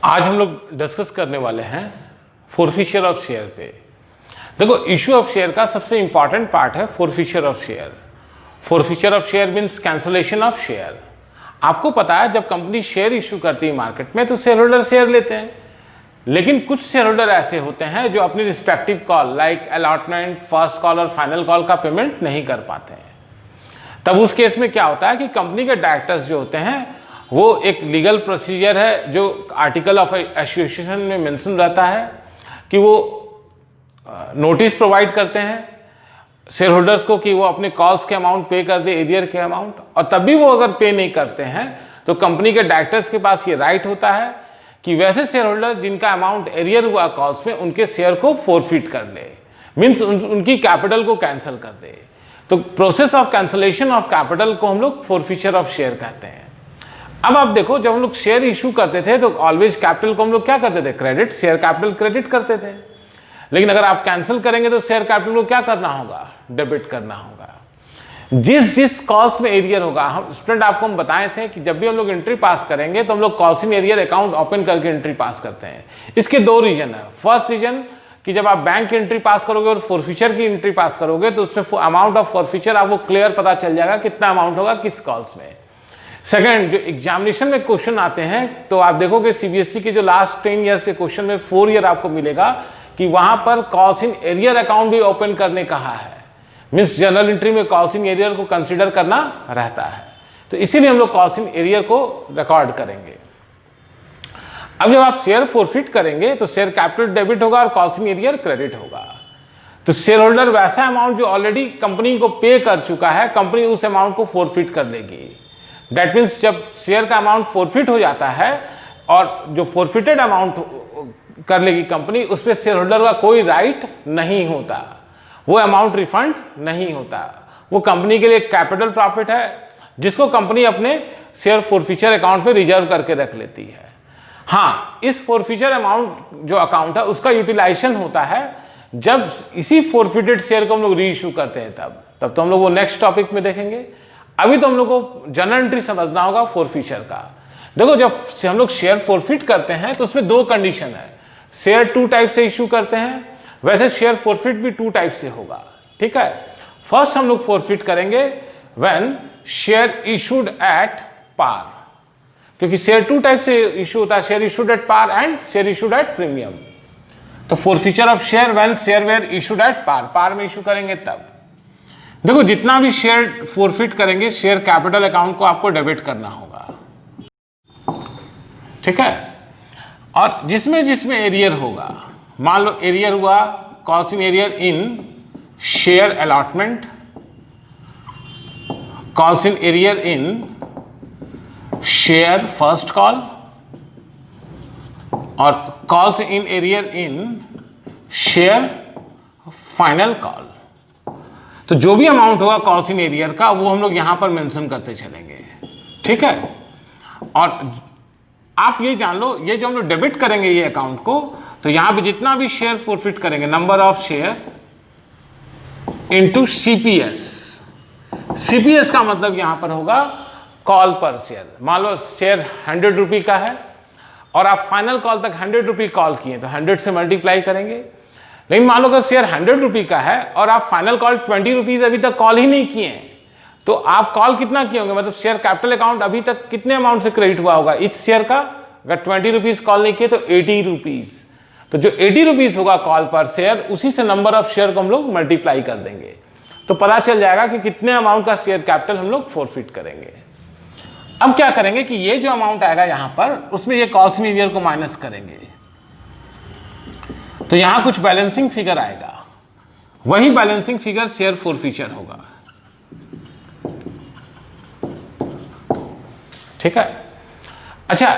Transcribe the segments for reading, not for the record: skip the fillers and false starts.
आज हम लोग डिस्कस करने वाले हैं फोरफिचर ऑफ शेयर पे। देखो, इश्यू ऑफ शेयर का सबसे इंपॉर्टेंट पार्ट है forfeiture of share. Forfeiture of share means cancellation of share. आपको पता है जब कंपनी शेयर इश्यू करती है मार्केट में तो शेयर होल्डर शेयर लेते हैं, लेकिन कुछ शेयर होल्डर ऐसे होते हैं जो अपनी respective call like allotment, first call और फाइनल कॉल का पेमेंट नहीं कर पाते हैं। तब उस केस में क्या होता है कि कंपनी के डायरेक्टर्स जो होते हैं वो एक लीगल प्रोसीजर है जो आर्टिकल ऑफ एसोसिएशन में मेंशन रहता है कि वो नोटिस प्रोवाइड करते हैं शेयर होल्डर्स को कि वो अपने कॉल्स के अमाउंट पे कर दे, एरियर के अमाउंट, और तब भी वो अगर पे नहीं करते हैं तो कंपनी के डायरेक्टर्स के पास ये राइट होता है कि वैसे शेयर होल्डर जिनका अमाउंट एरियर हुआ कॉल्स में उनके शेयर को फोरफिट कर ले, मीन्स उनकी कैपिटल को कैंसिल कर दे। तो process of cancellation of capital को हम लोग फोरफिचर ऑफ शेयर कहते हैं। अब आप देखो, जब हम लोग शेयर इशू करते थे तो ऑलवेज कैपिटल को हम लोग क्या करते थे, क्रेडिट, शेयर कैपिटल क्रेडिट करते थे। लेकिन अगर आप कैंसिल करेंगे तो शेयर कैपिटल को क्या करना होगा, डेबिट करना होगा। जिस कॉल्स में एरियर होगा, हम स्टूडेंट आपको हम बताए थे कि जब भी हम लोग एंट्री पास करेंगे तो हम लोग calls in arrear account open करके एंट्री पास करते हैं। इसके दो रीजन है। फर्स्ट रीजन कि जब आप बैंक की एंट्री पास करोगे और फोरफिचर की एंट्री पास करोगे तो उसमें अमाउंट ऑफ फोरफिचर आपको क्लियर पता चल जाएगा कितना अमाउंट होगा किस कॉल्स में। सेकंड, जो एग्जामिनेशन में क्वेश्चन आते हैं तो आप देखोगे सीबीएसई के जो लास्ट 10 ईयर्स के क्वेश्चन में 4 ईयर आपको मिलेगा कि वहां पर कॉल्स इन एरियर अकाउंट भी ओपन करने कहा है। मीन्स जनरल एंट्री में कॉल्स इन एरियर को कंसीडर करना रहता है, तो इसीलिए हम लोग कॉल्स इन एरियर को रिकॉर्ड करेंगे। अब जब आप शेयर फोरफिट करेंगे तो शेयर कैपिटल डेबिट होगा और कॉल्स इन एरियर क्रेडिट होगा। तो शेयर होल्डर वैसा अमाउंट जो ऑलरेडी कंपनी को पे कर चुका है, कंपनी उस अमाउंट को फोरफिट कर लेगी। दैट मीन्स जब शेयर का अमाउंट फोरफिट हो जाता है और जो फोरफिटेड अमाउंट कर लेगी कंपनी, उस पर शेयर होल्डर का कोई राइट नहीं होता, वो अमाउंट रिफंड नहीं होता। वो कंपनी के लिए कैपिटल प्रॉफिट है जिसको कंपनी अपने शेयर फोरफिचर अकाउंट पे रिजर्व करके रख लेती है। हाँ, इस फोरफिचर अमाउंट जो अकाउंट है उसका यूटिलाइजेशन होता है जब इसी फोरफिटेड शेयर को हम लोग री इशू करते हैं, तब तो हम लोग वो नेक्स्ट टॉपिक में देखेंगे। अभी तो हम लोग को जनरल एंट्री समझना होगा फोरफिचर का। देखो, जब हम लोग शेयर फोरफिट करते हैं तो उसमें दो कंडीशन है। शेयर 2 टाइप से इशू करते हैं, वैसे शेयर फोरफिट भी 2 टाइप से होगा। ठीक है, फर्स्ट हम लोग फोरफिट करेंगे when share issued at par, क्योंकि शेयर 2 टाइप से इशू होता है, share issued at par and share issued at premium. तो forfeiture of share when share were issued at par, par में इशू करेंगे तब। देखो, जितना भी शेयर फोरफिट करेंगे शेयर कैपिटल अकाउंट को आपको डेबिट करना होगा। ठीक है, और जिसमें एरियर होगा, मान लो एरियर हुआ calls in arrear in share allotment, calls in arrear in share first call और calls in arrear in share final call. तो जो भी अमाउंट होगा कॉल्स इन एरियर का वो हम लोग यहां पर मेंशन करते चलेंगे। ठीक है, और आप ये जान लो, ये जो हम लोग डेबिट करेंगे ये अकाउंट को, तो यहां पे जितना भी शेयर फोरफिट करेंगे, number of share into CPS. CPS का मतलब यहां पर होगा कॉल पर शेयर। मान लो शेयर 100 रुपये का है और आप फाइनल कॉल तक 100 रुपये कॉल किए तो 100 से मल्टीप्लाई करेंगे। लेकिन मान लो अगर शेयर 100 रुपये का है और आप फाइनल कॉल 20 रुपीज अभी तक कॉल ही नहीं किए हैं, तो आप कॉल कितना किए होंगे, मतलब शेयर कैपिटल अकाउंट अभी तक कितने अमाउंट से क्रेडिट हुआ होगा इस शेयर का। अगर 20 रुपीज कॉल नहीं किए तो 80 रुपीज। तो जो 80 रुपीज होगा कॉल पर शेयर, उसी से नंबर ऑफ शेयर को हम लोग मल्टीप्लाई कर देंगे तो पता चल जाएगा कि कितने अमाउंट का शेयर कैपिटल हम लोग फोरफिट करेंगे। अब क्या करेंगे कि ये जो अमाउंट आएगा यहां पर, उसमें ये कॉल्स इन एरियर को माइनस करेंगे तो यहां कुछ बैलेंसिंग फिगर आएगा, वही बैलेंसिंग फिगर शेयर फोरफिचर होगा। ठीक है, अच्छा,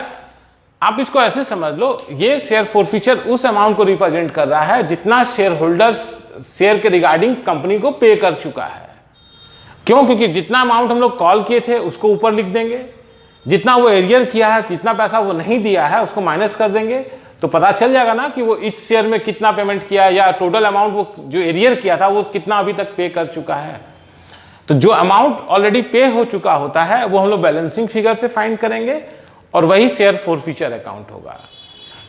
आप इसको ऐसे समझ लो, ये शेयर फोरफिचर उस अमाउंट को रिप्रेजेंट कर रहा है जितना शेयर होल्डर्स शेयर के रिगार्डिंग कंपनी को पे कर चुका है। क्यों? क्योंकि जितना अमाउंट हम लोग कॉल किए थे उसको ऊपर लिख देंगे, जितना वो एरियर किया है, जितना पैसा वो नहीं दिया है उसको माइनस कर देंगे, तो पता चल जाएगा ना कि वो इस शेयर में कितना पेमेंट किया या टोटल अमाउंट वो जो एरियर किया था वो कितना अभी तक पे कर चुका है। तो जो अमाउंट ऑलरेडी पे हो चुका होता है वो हम लोग बैलेंसिंग फिगर से फाइंड करेंगे और वही शेयर फोरफिचर अकाउंट होगा।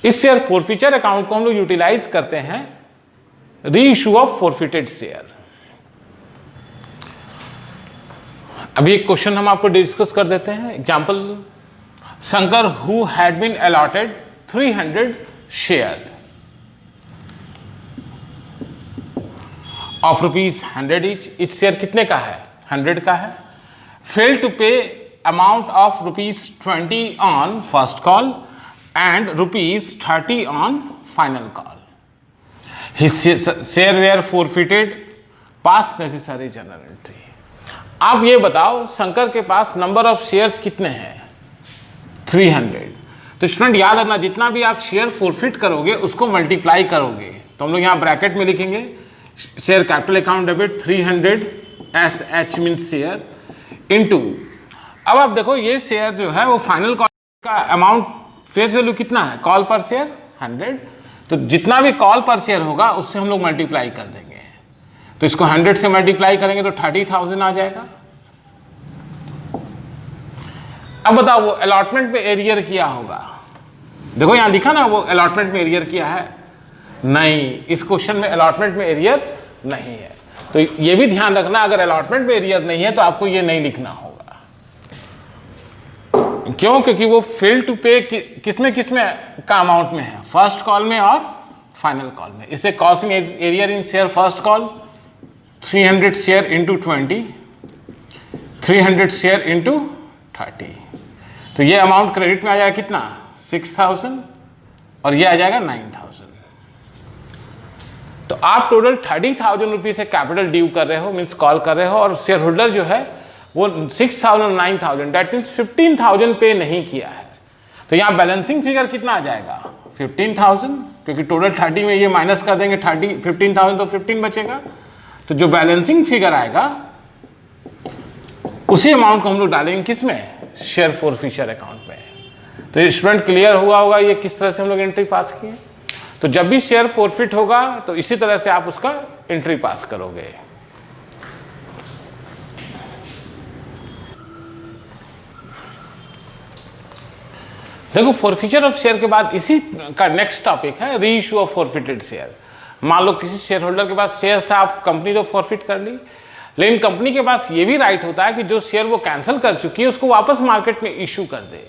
इस शेयर फोरफीचर अकाउंट को हम लोग यूटिलाइज करते हैं री इशू ऑफ फोरफिटेड शेयर। अभी एक क्वेश्चन हम आपको डिस्कस कर देते हैं। Example, Shankar who had been allotted 300 shares of ₹100 each share कितने का है? 100 का है। Fail to pay amount of ₹20 on first call and ₹30 on final call. His share were forfeited, pass necessary general entry. आप ये बताओ शंकर के पास नंबर ऑफ शेयर्स कितने हैं? 300। तो स्टूडेंट याद रखना, जितना भी आप शेयर फोरफिट करोगे उसको मल्टीप्लाई करोगे। तो हम लोग यहाँ ब्रैकेट में लिखेंगे share capital account debit 300 SH means share into, अब आप देखो ये शेयर जो है वो फाइनल कॉल का अमाउंट फेस वैल्यू कितना है? कॉल पर शेयर 100। तो जितना भी कॉल पर शेयर होगा उससे हम लोग मल्टीप्लाई कर देंगे। तो इसको 100 से मल्टीप्लाई करेंगे तो 30,000 आ जाएगा। अब बताओ वो अलॉटमेंट में एरियर किया होगा, देखो यहां लिखा ना वो अलॉटमेंट में एरियर किया है? नहीं, इस क्वेश्चन में अलॉटमेंट में एरियर नहीं है। तो ये भी ध्यान रखना, अगर अलॉटमेंट में एरियर नहीं है तो आपको ये नहीं लिखना होगा। क्यों? क्योंकि वो फेल टू पे किसमें का अमाउंट में है? फर्स्ट कॉल में और फाइनल कॉल में। इससे costing arrear in share first call 300 share into 20, 300 share into 30। तो ये अमाउंट क्रेडिट में आ जाएगा कितना? 6,000 और ये आ जाएगा 9,000। तो आप टोटल 30,000 रुपीज से कैपिटल ड्यू कर रहे हो, मीन्स कॉल कर रहे हो, और शेयर होल्डर जो है वो 6,000 और 9,000 दैट मीन्स 15,000 पे नहीं किया है। तो यहाँ बैलेंसिंग फिगर कितना आ जाएगा? 15,000, क्योंकि टोटल 30 में ये माइनस कर देंगे 15,000 तो 15 बचेगा। तो जो बैलेंसिंग फिगर आएगा उसी अमाउंट को हम लोग डालेंगे किसमें? शेयर फोरफिचर अकाउंट में। तो ये स्टूडेंट क्लियर हुआ होगा ये किस तरह से हम लोग एंट्री पास किए। तो जब भी शेयर फोरफिट होगा तो इसी तरह से आप उसका एंट्री पास करोगे। देखो फोरफिचर ऑफ शेयर के बाद इसी का नेक्स्ट टॉपिक है री इशू ऑफ फोरफिटेड शेयर। मान लो किसी शेयर होल्डर के पास शेयर्स था, आप कंपनी तो फॉरफिट कर ली, लेकिन कंपनी के पास ये भी राइट होता है कि जो शेयर वो कैंसिल कर चुकी है उसको वापस मार्केट में इशू कर दे।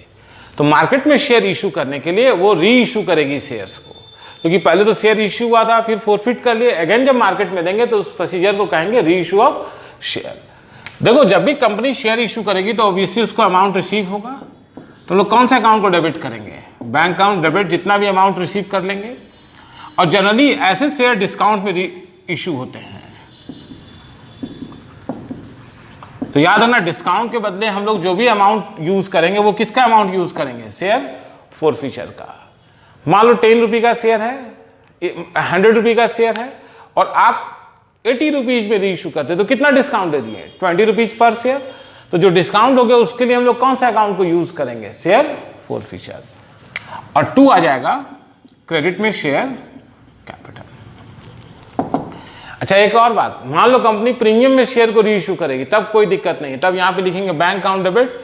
तो मार्केट में शेयर इशू करने के लिए वो री इशू करेगी शेयर्स को, क्योंकि पहले तो शेयर इशू हुआ था फिर फॉरफिट कर लिए, अगेन जब मार्केट में देंगे तो उस प्रोसीजर को कहेंगे री इशू ऑफ शेयर। देखो जब भी कंपनी शेयर इशू करेगी तो ऑब्वियसली उसको अमाउंट रिसीव होगा। तो लोग कौन सा अकाउंट को डेबिट करेंगे? बैंक अकाउंट डेबिट, जितना भी अमाउंट रिसीव कर लेंगे। और जनरली ऐसे शेयर डिस्काउंट में इशू होते हैं। तो याद रखना डिस्काउंट के बदले हम लोग जो भी अमाउंट यूज करेंगे वो किसका अमाउंट यूज करेंगे? शेयर फोरफिचर का। मान लो 10 रुपये का शेयर है, 100 रुपये का शेयर है और आप 80 रुपीज में री इशू करते तो कितना डिस्काउंट दे दिए? 20 रुपीज पर शेयर। तो जो डिस्काउंट हो गया उसके लिए हम लोग कौन सा अकाउंट को यूज करेंगे? शेयर फोरफिचर। और 2 आ जाएगा क्रेडिट में शेयर कैपिटल। अच्छा एक और बात, मान लो कंपनी प्रीमियम में शेयर को री इशू करेगी, तब कोई दिक्कत नहीं है। तब यहां पे लिखेंगे bank account debit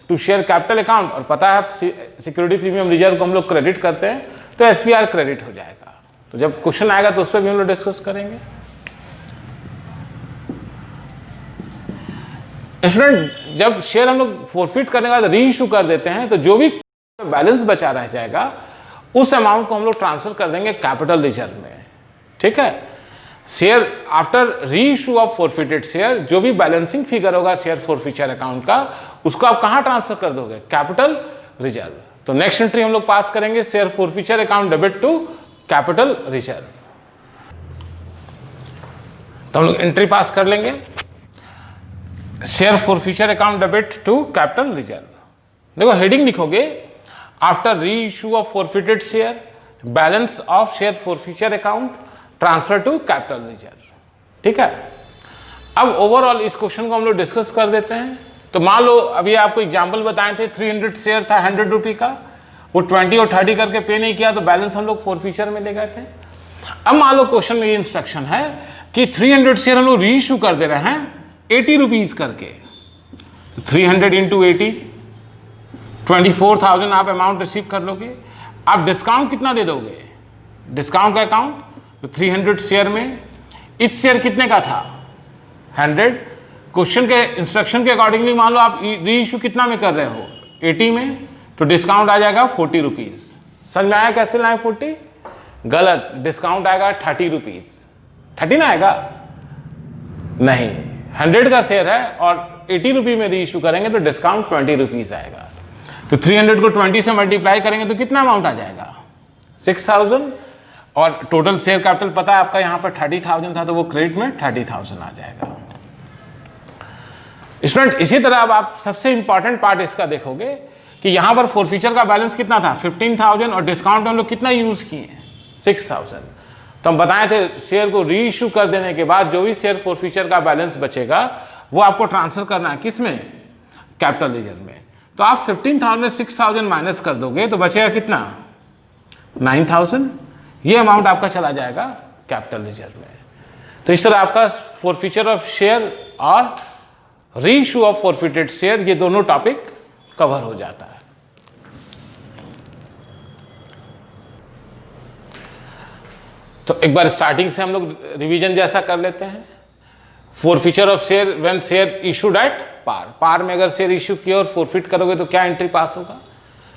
to share capital account, और पता है सिक्योरिटी प्रीमियम रिजर्व को हम लोग क्रेडिट करते हैं तो एसपीआर क्रेडिट हो जाएगा। तो जब क्वेश्चन आएगा तो उस पर भी हम लोग डिस्कस करेंगे। स्टूडेंट जब शेयर हम लोग फोरफिट करने के बाद री इशू कर देते हैं तो जो भी बैलेंस बचा रह जाएगा उस अमाउंट को हम लोग ट्रांसफर कर देंगे कैपिटल रिजर्व में। ठीक है, share after reissue of forfeited share जो भी बैलेंसिंग फिगर होगा शेयर फोरफिचर अकाउंट का उसको आप कहां ट्रांसफर कर दोगे? Capital reserve. तो नेक्स्ट एंट्री हम लोग पास करेंगे share forfeiture account debit to capital reserve. तो हम लोग एंट्री पास कर लेंगे share forfeiture account debit to capital reserve. देखो हेडिंग लिखोगे after reissue of forfeited share balance of share forfeiture account transfer to capital reserve. ठीक है, अब ओवरऑल इस क्वेश्चन को हम लोग डिस्कस कर देते हैं। तो मान लो अभी आपको एग्जांपल बताए थे 300 शेयर था 100 रुपये का, वो 20 और 30 करके पे नहीं किया तो बैलेंस हम लोग फोरफिचर में ले गए थे। अब मान लो क्वेश्चन में ये इंस्ट्रक्शन है कि 300 शेयर हम लोग री इशू कर दे रहे हैं 80 रुपीज करके। 300 इंटू 80 24,000 आप अमाउंट रिसीव कर लोगे। आप डिस्काउंट कितना दे दोगे, डिस्काउंट का अकाउंट, तो 300 शेयर में इस शेयर कितने का था 100। क्वेश्चन के इंस्ट्रक्शन के अकॉर्डिंगली मान लो आप री इशू कितना में कर रहे हो 80 में, तो डिस्काउंट आ जाएगा 40 रुपीज़। समझ में आया कैसे लाए 40? गलत, डिस्काउंट आएगा 30 रुपीज़। 30 ना आएगा, नहीं, 100 का शेयर है और 80 रुपये में री इशू करेंगे तो डिस्काउंट 20 रुपीज़ आएगा। तो 300 को 20 से मल्टीप्लाई करेंगे तो कितना अमाउंट आ जाएगा 6000, और टोटल शेयर कैपिटल पता है आपका यहाँ पर 30,000 था, तो वो क्रेडिट में 30,000 आ जाएगा। स्टूडेंट इसी तरह अब आप सबसे इंपॉर्टेंट पार्ट इसका देखोगे कि यहाँ पर फोरफीचर का बैलेंस कितना था 15,000 और डिस्काउंट हम लोग कितना यूज किए 6,000। तो हम बताए थे शेयर को री इशू कर देने के बाद जो भी शेयर फोरफीचर का बैलेंस बचेगा वो आपको ट्रांसफर करना है किस में, कैपिटल लेजर में। तो आप 15,000 में 6,000 माइनस कर दोगे तो बचेगा कितना 9,000। ये अमाउंट आपका चला जाएगा कैपिटल लेजर में। तो इस तरह आपका फोरफीचर ऑफ शेयर और री इशू ऑफ फोरफिटेड शेयर ये दोनों टॉपिक कवर हो जाता है। तो एक बार स्टार्टिंग से हम लोग रिवीजन जैसा कर लेते हैं। Forfeiture of share when share issued at par, par में अगर शेयर इशू किया और फोरफिट करोगे तो क्या एंट्री पास होगा।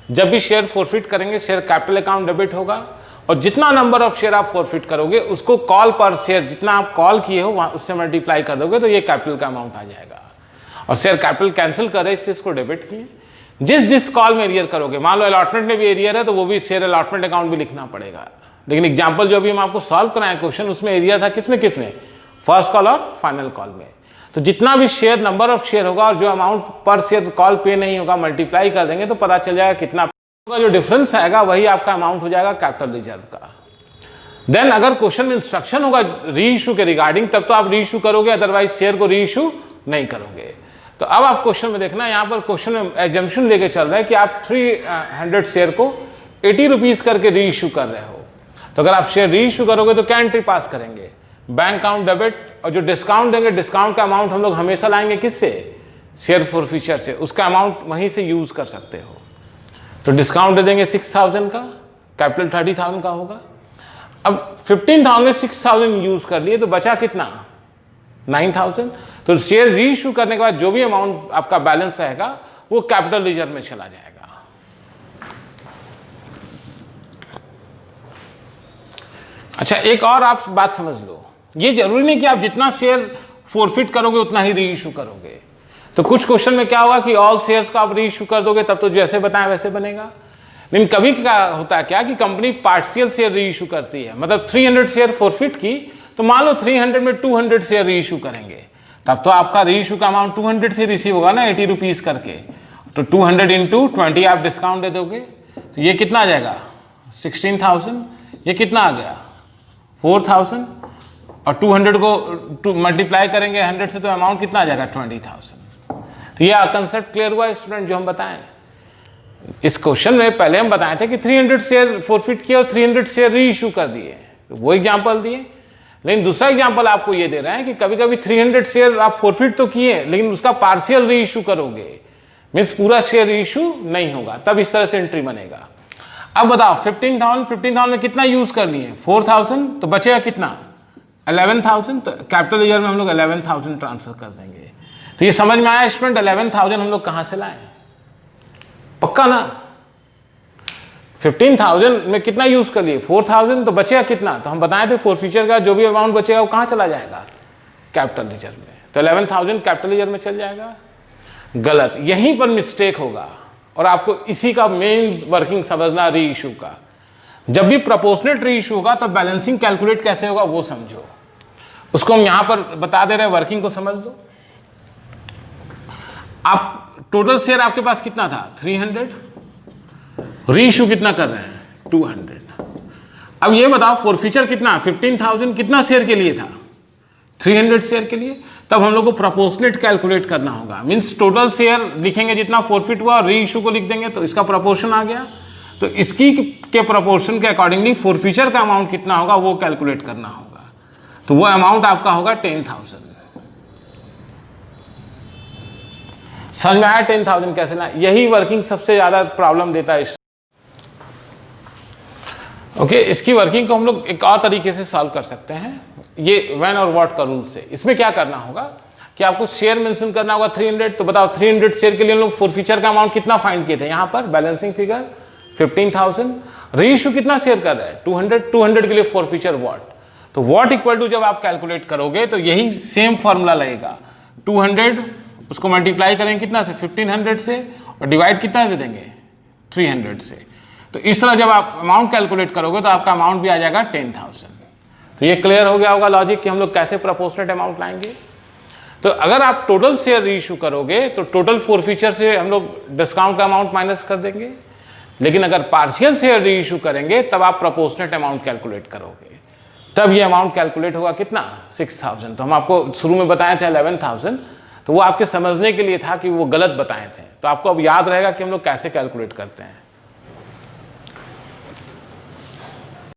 जब भी शेयर फोरफिट करेंगे शेयर कैपिटल अकाउंट डेबिट होगा और जितना नंबर ऑफ शेयर आप फोरफिट करोगे उसको कॉल पर शेयर जितना आप कॉल किए हो वहां उससे मल्टीप्लाई कर दोगे तो ये कैपिटल का अमाउंट आ जाएगा। और शेयर कैपिटल कैंसिल कर रहे इससे इसको डेबिट किए। जिस कॉल में एरियर करोगे, मान लो अलॉटमेंट में भी एरियर है तो वो भी शेयर अलॉटमेंट अकाउंट भी लिखना पड़ेगा। लेकिन एग्जांपल जो भी हम आपको सॉल्व कराए क्वेश्चन उसमें एरिया था किसमें फर्स्ट कॉल और फाइनल कॉल में। तो जितना भी शेयर नंबर ऑफ शेयर होगा और जो अमाउंट पर शेयर कॉल पे नहीं होगा मल्टीप्लाई कर देंगे तो पता चल जाएगा कितना होगा। जो डिफरेंस आएगा वही आपका अमाउंट हो जाएगा कैपिटल रिजर्व का। देन अगर क्वेश्चन में इंस्ट्रक्शन होगा री इशू के रिगार्डिंग तब तो आप री इशू करोगे, अदरवाइज शेयर को री इशू नहीं करोगे। तो अब आप क्वेश्चन में देखना, यहाँ पर क्वेश्चन में एजम्पशन लेके चल रहा है कि आप 300 शेयर को 80 रुपीज़ करके री इशू कर रहे हो। तो अगर आप शेयर री इशू करोगे तो क्या एंट्री पास करेंगे, बैंक अकाउंट डेबिट, और जो डिस्काउंट देंगे डिस्काउंट का अमाउंट हम लोग हमेशा लाएंगे किससे, शेयर फोरफीचर से, उसका अमाउंट वहीं से यूज कर सकते हो। तो डिस्काउंट दे देंगे 6,000 का, कैपिटल 30,000 का होगा। अब 15,000 में 6,000 यूज कर लिए तो बचा कितना 9,000। तो शेयर री इशू करने के बाद जो भी अमाउंट आपका बैलेंस रहेगा वो कैपिटल लेजर में चला जाएगा। अच्छा एक और आप बात समझ लो, ये जरूरी नहीं कि आप जितना शेयर फोरफिट करोगे उतना ही री इशू करोगे। तो कुछ क्वेश्चन में क्या होगा कि ऑल शेयर्स को आप री इशू कर दोगे तब तो जैसे बताएं वैसे बनेगा। लेकिन कभी क्या होता है क्या कि कंपनी पार्शियल शेयर री इशू करती है, मतलब 300 शेयर फोरफिट की तो मान लो 300 में 200 शेयर री इशू करेंगे, तब तो आपका री इशू का अमाउंट 200 से रिसीव होगा ना 80 रुपीज़ करके। तो 200 इंटू 20 आप डिस्काउंट दे दोगे तो ये कितना आ जाएगा 16,000। ये कितना आ गया 4,000 और 200 को मल्टीप्लाई करेंगे 100 से तो अमाउंट कितना आ जाएगा 20,000। तो ये कंसेप्ट क्लियर हुआ स्टूडेंट जो हम बताएं। इस क्वेश्चन में पहले हम बताए थे कि 300 शेयर फोरफिट किए और 300 शेयर री इशू कर दिए, तो वो एग्जाम्पल दिए। लेकिन दूसरा एग्जाम्पल आपको ये दे रहे हैं कि कभी कभी 300 शेयर आप फोरफिट तो किए लेकिन उसका पार्शियल री इशू करोगे, मीन्स पूरा शेयर री इशू नहीं होगा, तब इस तरह से एंट्री बनेगा। अब बताओ 15,000 में कितना यूज कर लिए 4,000, तो बचेगा कितना 11,000। तो कैपिटल ईयर में हम लोग 11,000 ट्रांसफर कर देंगे। तो ये समझ में आया स्टूडेंट 11,000 हम लोग कहां से लाए, पक्का ना। 15,000 में कितना यूज कर लिए 4,000, तो बचेगा कितना, तो हम बताए थे फोरफीचर का जो भी अमाउंट बचेगा वो कहां चला जाएगा कैपिटल लीजर में। तो 11,000 कैपिटल लीजर में चल जाएगा। गलत, यहीं पर मिस्टेक होगा और आपको इसी का मेन वर्किंग समझना री इशू का। जब भी प्रोपोर्शनेट री इशू होगा तब बैलेंसिंग कैलकुलेट कैसे होगा वो समझो, उसको हम यहां पर बता दे रहे हैं, वर्किंग को समझ लो। आप टोटल शेयर आपके पास कितना था 300, री इशू कितना कर रहे हैं 200। अब ये बताओ फोरफीचर कितना 15,000 कितना शेयर के लिए था 300 शेयर के लिए। तब हम लोग को प्रोपोर्शनेट कैलकुलेट करना होगा, मींस टोटल शेयर लिखेंगे जितना फोरफिट हुआ और री इशू को लिख देंगे तो इसका प्रोपोर्शन आ गया। तो इसकी के प्रोपोर्शन के अकॉर्डिंगली फोरफीचर का अमाउंट कितना होगा वो कैलकुलेट करना होगा। तो वो अमाउंट आपका होगा 10,000। समझ में आया 10,000 कैसे ना, यही वर्किंग सबसे ज्यादा प्रॉब्लम देता है। ओके इसकी वर्किंग को हम लोग एक और तरीके से सॉल्व कर सकते हैं, ये व्हेन और व्हाट का रूल से। इसमें क्या करना होगा कि आपको शेयर मेंशन करना होगा 300, तो बताओ 300 शेयर के लिए हम लोग फोरफीचर का अमाउंट कितना फाइंड किए थे, यहाँ पर बैलेंसिंग फिगर 15,000, रीइश्यू कितना शेयर कर रहा है 200 के लिए फोरफीचर व्हाट, तो व्हाट इक्वल टू जब आप कैलकुलेट करोगे तो यही सेम फॉर्मूला लगेगा, 200 उसको मल्टीप्लाई करेंगे कितना से 1500 से और डिवाइड कितना से देंगे 300 से। तो इस तरह जब आप अमाउंट कैलकुलेट करोगे तो आपका अमाउंट भी आ जाएगा 10,000। तो ये क्लियर हो गया होगा लॉजिक कि हम लोग कैसे प्रोपोर्शनेट अमाउंट लाएंगे। तो अगर आप टोटल शेयर रीइश्यू करोगे तो टोटल फोरफीचर से हम लोग डिस्काउंट का अमाउंट माइनस कर देंगे, लेकिन अगर पार्शियल शेयर रीइश्यू करेंगे तब आप प्रोपोर्शनेट अमाउंट कैलकुलेट करोगे, तब ये अमाउंट कैलकुलेट होगा कितना 6,000। तो हम आपको शुरू में बताए थे 11,000, तो वो आपके समझने के लिए था कि वो गलत बताए थे, तो आपको अब याद रहेगा कि हम लोग कैसे कैलकुलेट करते हैं।